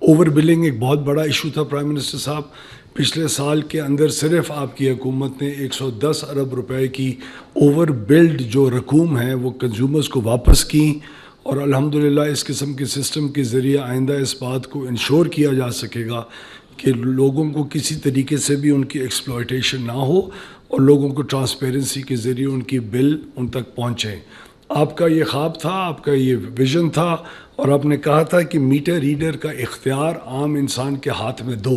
Over billing ایک بہت بڑا ایشو تھا پرائم منسٹر صاحب. پچھلے سال کے اندر صرف آپ کی حکومت نے 110 ارب روپے کی اوور بلڈ جو رقوم ہیں وہ کنزیومرز کو واپس کی، اور الحمدللہ اس قسم کے سسٹم کے ذریعے آئندہ اس بات کو انشور کیا جا سکے گا کہ لوگوں کو کسی طریقے سے بھی ان کی ایکسپلائٹیشن نہ ہو، اور لوگوں کو ٹرانسپیرنسی کے ذریعے ان کی بل ان تک پہنچیں. آپ کا یہ خواب تھا، آپ کا یہ ویژن تھا، اور آپ نے کہا تھا کہ میٹر ریڈر کا اختیار عام انسان کے ہاتھ میں دو.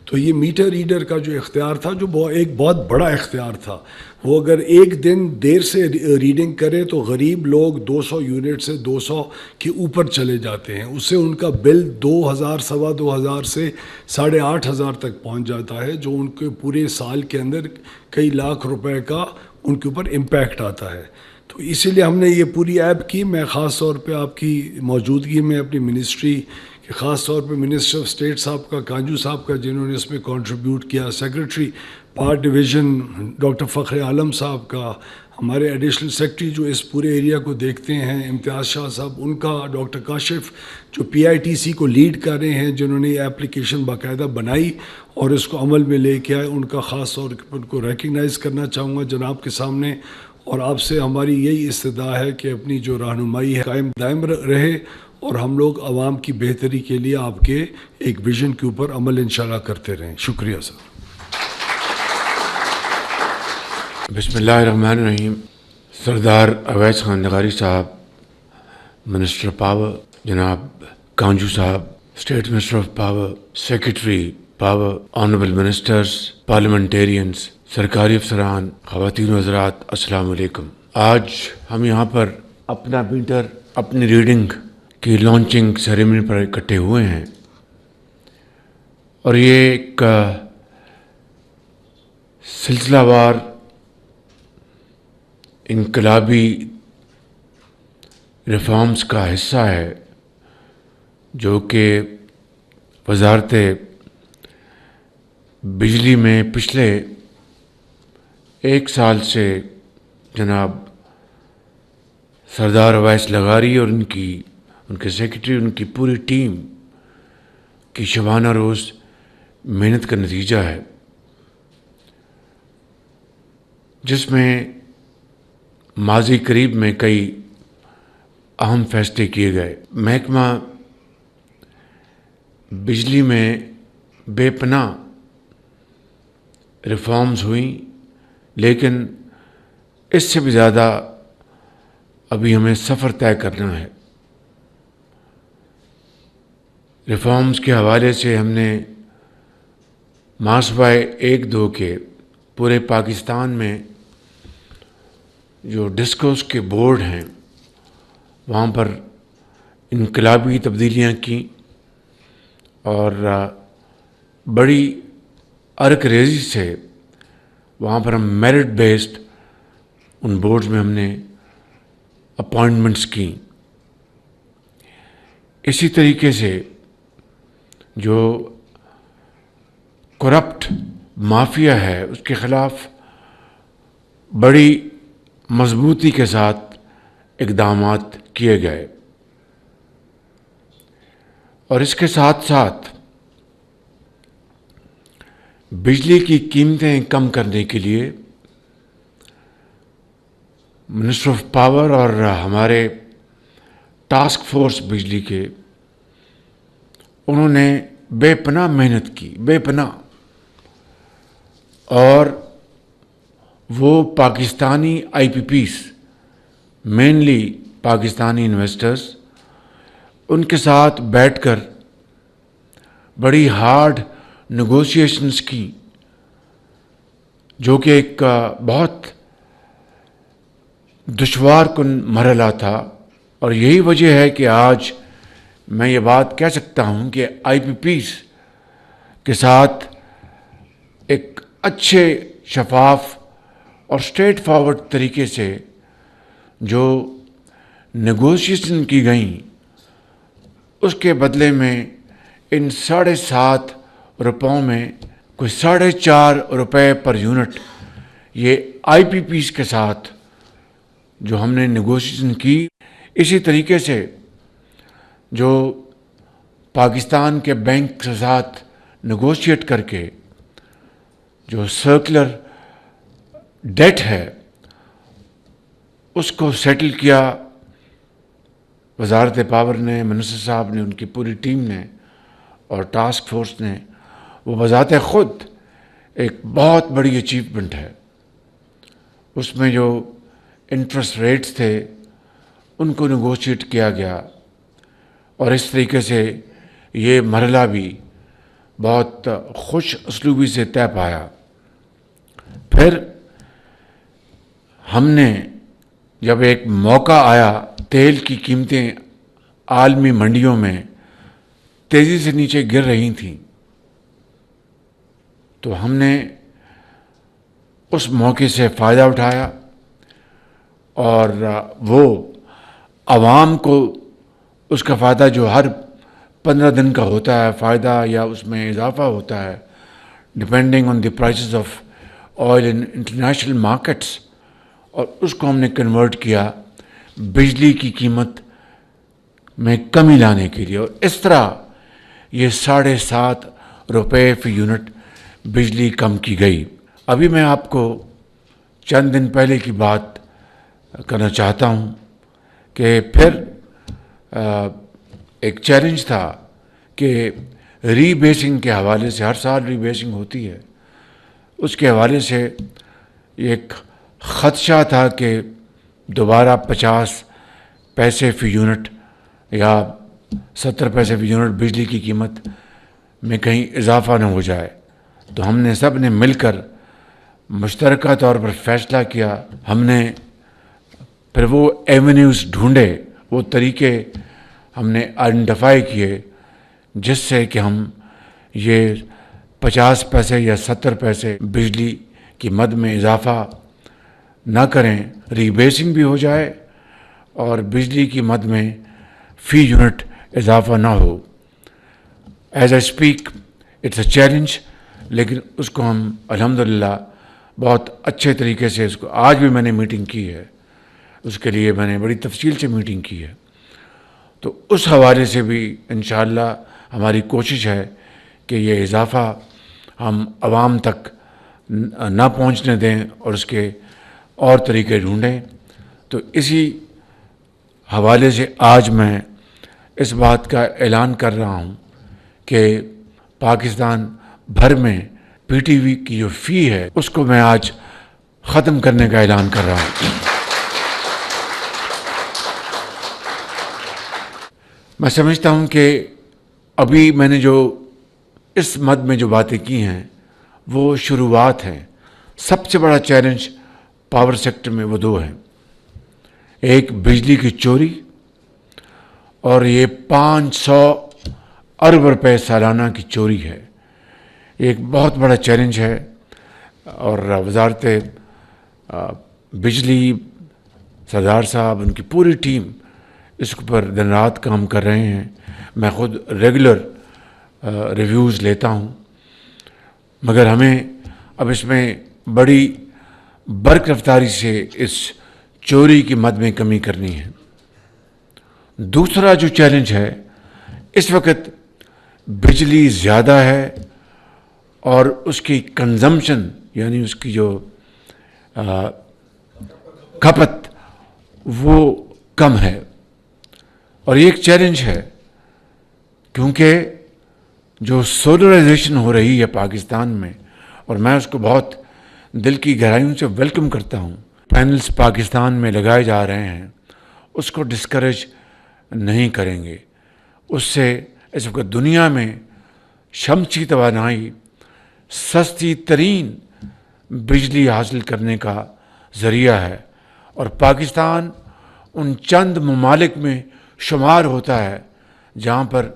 تو یہ میٹر ریڈر کا جو اختیار تھا، جو ایک بہت بڑا اختیار تھا، وہ اگر ایک دن دیر سے ریڈنگ کرے تو غریب لوگ 200 یونٹ سے 200 کے اوپر چلے جاتے ہیں. اس سے ان کا بل 2000 سوا 2000 سے 8500 تک پہنچ جاتا ہے، جو ان کے پورے سال کے اندر کئی لاکھ روپے کا ان کے اوپر امپیکٹ آتا ہے. تو اسی لیے ہم نے یہ پوری ایپ کی. میں خاص طور پہ آپ کی موجودگی میں اپنی منسٹری کہ خاص طور پہ منسٹر آف اسٹیٹ صاحب کا، کانجو صاحب کا، جنہوں نے اس میں کنٹریبیوٹ کیا، سیکرٹری پار ڈویژن ڈاکٹر فخر عالم صاحب کا، ہمارے ایڈیشنل سیکرٹری جو اس پورے ایریا کو دیکھتے ہیں امتیاز شاہ صاحب ان کا، ڈاکٹر کاشف جو PITC کو لیڈ کر رہے ہیں، جنہوں نے یہ اپلیکیشن باقاعدہ بنائی اور اس کو عمل میں لے کے آئے، ان کا خاص طور پر ان کو ریکگنائز کرنا چاہوں گا جناب کے سامنے. اور آپ سے ہماری یہی استدعا ہے کہ اپنی جو رہنمائی ہے قائم دائم رہے، اور ہم لوگ عوام کی بہتری کے لیے آپ کے ایک ویژن کے اوپر عمل انشاءاللہ کرتے رہیں. شکریہ سر. بسم اللہ الرحمن الرحیم. سردار اویس خان نغاری صاحب، منسٹر پاور جناب کانجو صاحب، state minister of power, secretary power, honourable ministers, parliamentarians, سرکاری افسران، خواتین و حضرات، السلام علیکم. آج ہم یہاں پر اپنا میٹر، اپنی ریڈنگ کی لانچنگ سیریمنی پر اکٹھے ہوئے ہیں، اور یہ ایک سلسلہ وار انقلابی ریفارمز کا حصہ ہے جو کہ وزارت بجلی میں پچھلے ایک سال سے جناب سردار اویس لغاری اور ان کے سیکرٹری، ان کی پوری ٹیم کی شبانہ روز محنت کا نتیجہ ہے، جس میں ماضی قریب میں کئی اہم فیصلے کیے گئے. محکمہ بجلی میں بے پناہ ریفارمز ہوئیں، لیکن اس سے بھی زیادہ ابھی ہمیں سفر طے کرنا ہے. ریفارمز کے حوالے سے ہم نے محاسبہ 1-2 کے پورے پاکستان میں جو ڈسکوز کے بورڈ ہیں وہاں پر انقلابی تبدیلیاں کی، اور بڑی ارک ریزی سے وہاں پر ہم میرٹ بیسڈ ان بورڈز میں ہم نے اپائنٹمنٹس کی. اسی طریقے سے جو کرپٹ مافیا ہے اس کے خلاف بڑی مضبوطی کے ساتھ اقدامات کیے گئے، اور اس کے ساتھ ساتھ بجلی کی قیمتیں کم کرنے کے لیے منسٹر آف پاور اور ہمارے ٹاسک فورس بجلی کے، انہوں نے بے پناہ محنت کی، بے پناہ، اور وہ Pakistani IPPs، mainly Pakistani investors, ان کے ساتھ بیٹھ کر بڑی ہارڈ نیگوشیشنز کی، جو کہ ایک بہت دشوار کن مرحلہ تھا. اور یہی وجہ ہے کہ آج میں یہ بات کہہ سکتا ہوں کہ IPPs کے ساتھ ایک اچھے، شفاف اور اسٹریٹ فارورڈ طریقے سے جو نیگوشیشن کی گئیں، اس کے بدلے میں ان 7.5 روپوں میں کوئی 4.5 روپے پر یونٹ یہ IPPs کے ساتھ جو ہم نے نیگوشیشن کی. اسی طریقے سے جو پاکستان کے بینک کے ساتھ نیگوشیٹ کر کے جو سرکولر ڈیٹ ہے اس کو سیٹل کیا وزارت پاور نے، منسٹر صاحب نے، ان کی پوری ٹیم نے اور ٹاسک فورس نے. وہ بذات خود ایک بہت بڑی اچیومنٹ ہے. اس میں جو انٹرسٹ ریٹس تھے ان کو نیگوشیٹ کیا گیا اور اس طریقے سے یہ مرحلہ بھی بہت خوش اسلوبی سے طے پایا. پھر ہم نے جب ایک موقع آیا، تیل کی قیمتیں عالمی منڈیوں میں تیزی سے نیچے گر رہی تھیں، تو ہم نے اس موقع سے فائدہ اٹھایا اور وہ عوام کو اس کا فائدہ جو ہر 15 دن کا ہوتا ہے فائدہ یا اس میں اضافہ ہوتا ہے depending on the prices of oil in international markets, اور اس کو ہم نے کنورٹ کیا بجلی کی قیمت میں کمی لانے کے لیے، اور اس طرح یہ 7.5 روپے فی یونٹ بجلی کم کی گئی. ابھی میں آپ کو چند دن پہلے کی بات کرنا چاہتا ہوں کہ پھر ایک چیلنج تھا کہ ری بیسنگ کے حوالے سے، ہر سال ری بیسنگ ہوتی ہے، اس کے حوالے سے ایک خدشہ تھا کہ دوبارہ 50 پیسے فی یونٹ یا 70 پیسے فی یونٹ بجلی کی قیمت میں کہیں اضافہ نہ ہو جائے. تو ہم نے سب نے مل کر مشترکہ طور پر فیصلہ کیا. ہم نے پھر وہ ایونیوز ڈھونڈے، وہ طریقے ہم نے آئیڈینٹیفائی کیے جس سے کہ ہم یہ 50 پیسے یا 70 پیسے بجلی کی مد میں اضافہ نہ کریں، ری بیسنگ بھی ہو جائے اور بجلی کی مد میں فی یونٹ اضافہ نہ ہو. As I speak it's a challenge, لیکن اس کو ہم الحمدللہ بہت اچھے طریقے سے، اس کو آج بھی میں نے میٹنگ کی ہے، اس کے لیے میں نے بڑی تفصیل سے میٹنگ کی ہے. تو اس حوالے سے بھی انشاءاللہ ہماری کوشش ہے کہ یہ اضافہ ہم عوام تک نہ پہنچنے دیں اور اس کے اور طریقے ڈھونڈیں. تو اسی حوالے سے آج میں اس بات کا اعلان کر رہا ہوں کہ پاکستان بھر میں پی ٹی وی کی جو فی ہے اس کو میں آج ختم کرنے کا اعلان کر رہا ہوں. میں سمجھتا ہوں کہ ابھی میں نے جو اس مد میں جو باتیں کی ہیں وہ شروعات ہیں. سب سے بڑا چیلنج پاور سیکٹر میں وہ دو ہیں، ایک بجلی کی چوری اور یہ 500 ارب روپے سالانہ کی چوری ہے. ایک بہت بڑا چیلنج ہے اور وزارت بجلی سردار صاحب ان کی پوری ٹیم اس پر دن رات کام کر رہے ہیں. میں خود ریگولر ریویوز لیتا ہوں، مگر ہمیں اب اس میں بڑی برق رفتاری سے اس چوری کی مد میں کمی کرنی ہے. دوسرا جو چیلنج ہے، اس وقت بجلی زیادہ ہے اور اس کی کنزمپشن یعنی اس کی جو کھپت وہ کم ہے، اور یہ ایک چیلنج ہے کیونکہ جو سولرائزیشن ہو رہی ہے پاکستان میں، اور میں اس کو بہت دل کی گہرائیوں سے ویلکم کرتا ہوں، پینلز پاکستان میں لگائے جا رہے ہیں، اس کو ڈسکریج نہیں کریں گے. اس سے اس وقت دنیا میں شمسی توانائی سستی ترین بجلی حاصل کرنے کا ذریعہ ہے، اور پاکستان ان چند ممالک میں شمار ہوتا ہے جہاں پر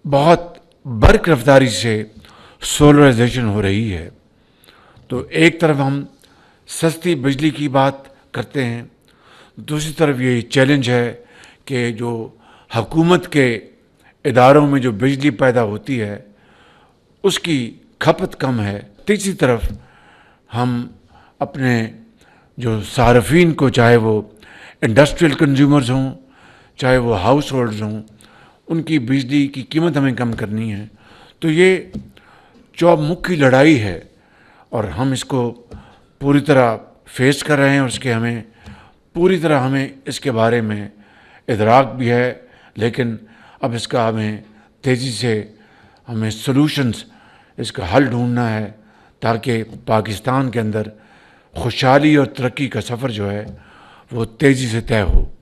بہت برق رفتاری سے سولرائزیشن ہو رہی ہے. تو ایک طرف ہم سستی بجلی کی بات کرتے ہیں، دوسری طرف یہ چیلنج ہے کہ جو حکومت کے اداروں میں جو بجلی پیدا ہوتی ہے اس کی کھپت کم ہے. تیسری طرف ہم اپنے جو صارفین کو، چاہے وہ انڈسٹریل کنزیومرز ہوں چاہے وہ ہاؤس ہولڈز ہوں، ان کی بجلی کی قیمت ہمیں کم کرنی ہے. تو یہ چومکھی لڑائی ہے اور ہم اس کو پوری طرح فیس کر رہے ہیں اور اس کے ہمیں پوری طرح ہمیں اس کے بارے میں ادراک بھی ہے. لیکن اب اس کا ہمیں تیزی سے ہمیں سلوشنز، اس کا حل ڈھونڈنا ہے تاکہ پاکستان کے اندر خوشحالی اور ترقی کا سفر جو ہے وہ تیزی سے طے ہو.